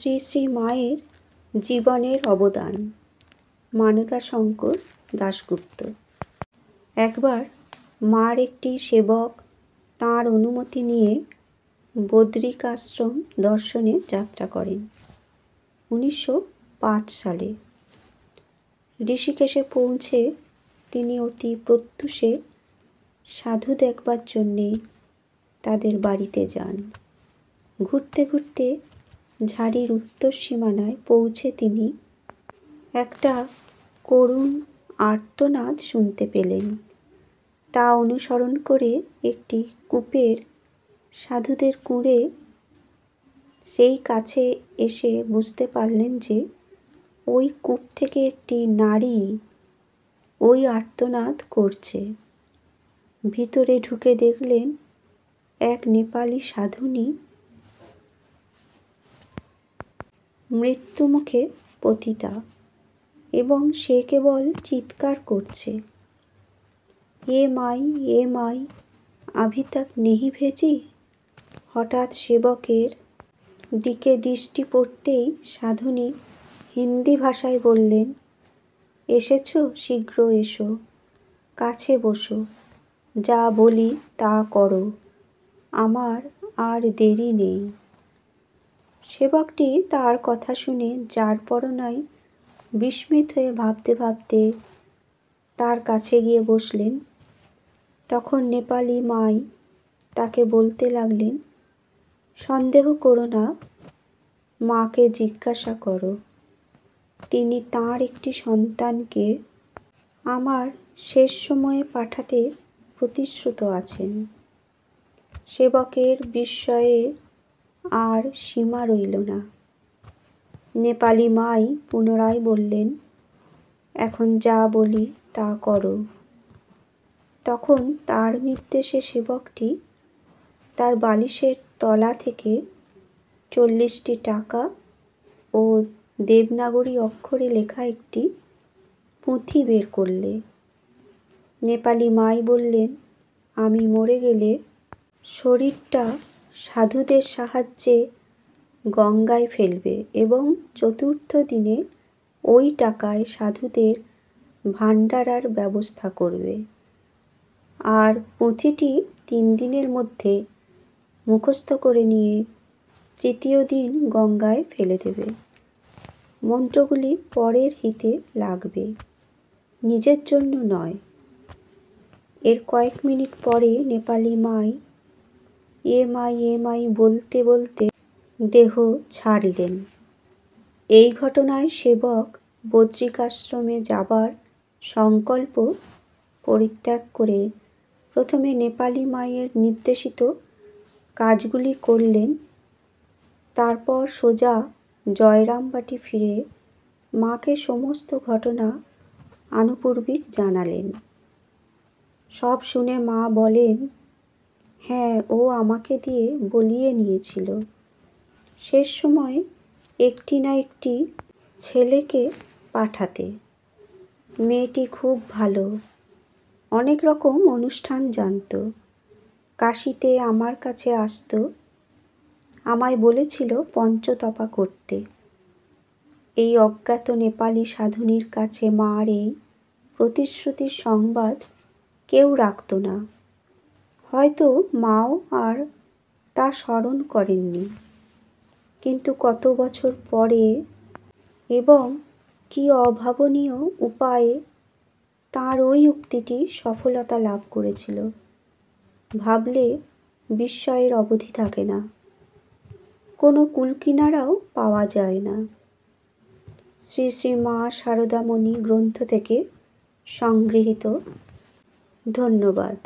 শ্রী শ্রী মায়ের জীবনের অবদান। মানতা শঙ্কর দাশগুপ্ত। একবার মার একটি সেবক তাঁর অনুমতি নিয়ে বদ্রিকাশ্রম দর্শনে যাত্রা করেন 1905 সালে। ঋষিকেশে পৌঁছে তিনি অতি প্রত্যুষে সাধু দেখবার জন্যে তাদের বাড়িতে যান। ঘুরতে ঘুরতে ঝাড়ির উত্তর সীমানায় পৌঁছে তিনি একটা করুণ আর্তনাদ শুনতে পেলেন। তা অনুসরণ করে একটি কূপের সাধুদের কুঁড়ে সেই কাছে এসে বুঝতে পারলেন যে ওই কূপ থেকে একটি নারী ওই আর্তনাদ করছে। ভিতরে ঢুকে দেখলেন এক নেপালি সাধুনী মৃত্যুমুখে পতিতা এবং সে কেবল চিৎকার করছে, এ মাই আভি তক নেহি ভেজি। হঠাৎ সেবকের দিকে দৃষ্টি পড়তেই সাধুনী হিন্দি ভাষায় বললেন, এসেছো, শীঘ্র এসো, কাছে বসো, যা বলি তা করো, আমার আর দেরি নেই। সেবকটি তার কথা শুনে যারপরনাই বিস্মিত হয়ে ভাবতে ভাবতে তার কাছে গিয়ে বসলেন। তখন নেপালি মাই তাকে বলতে লাগলেন, সন্দেহ করো না, মাকে জিজ্ঞাসা করো, তিনি তাঁর একটি সন্তানকে আমার শেষ সময়ে পাঠাতে প্রতিশ্রুত আছেন। সেবকের বিস্ময়ে আর সীমা রইল না। নেপালি মাই পুনরায় বললেন, এখন যা বলি তা করো। তখন তার নির্দেশে সেবকটি তার বালিশের তলা থেকে 40টি টাকা ও দেবনাগরী অক্ষরে লেখা একটি পুঁথি বের করলে। নেপালি মাই বললেন, আমি মরে গেলে শরীরটা সাধুদের সাহায্যে গঙ্গায় ফেলবে এবং চতুর্থ দিনে ওই টাকায় সাধুদের ভাণ্ডারার ব্যবস্থা করবে, আর পুঁথিটি 3 দিনের মধ্যে মুখস্থ করে নিয়ে তৃতীয় দিন গঙ্গায় ফেলে দেবে। মন্ত্রগুলি পরের হিতে লাগবে, নিজের জন্য নয়। এর কয়েক মিনিট পরে নেপালি মাই এ মাই বলতে বলতে দেহ ছাড়লেন। এই ঘটনায় সেবক বদ্রিকাশ্রমে যাবার সংকল্প পরিত্যাগ করে প্রথমে নেপালি মায়ের নির্দেশিত কাজগুলি করলেন। তারপর সোজা জয়রামবাটি ফিরে মাকে সমস্ত ঘটনা আনুপূর্বিক জানালেন। সব শুনে মা বলেন, হ্যাঁ, ও আমাকে দিয়ে বলিয়ে নিয়েছিল শেষ সময়ে একটি না একটি ছেলেকে পাঠাতে। মেয়েটি খুব ভালো, অনেক রকম অনুষ্ঠান জানত, কাশিতে আমার কাছে আসতো, আমায় বলেছিল পঞ্চতপা করতে। এই অজ্ঞাত নেপালি সাধুনীর কাছে মার এই প্রতিশ্রুতির সংবাদ কেউ রাখত না। হয়তো মাও আর তা স্মরণ করেননি। কিন্তু কত বছর পরে এবং কি অভাবনীয় উপায়ে তাঁর ওই উক্তিটি সফলতা লাভ করেছিল, ভাবলে বিস্ময়ের অবধি থাকে না। কোনো কূলকিনারাও পাওয়া যায় না। শ্রী শ্রী মা সারদামণি গ্রন্থ থেকে সংগৃহীত। ধন্যবাদ।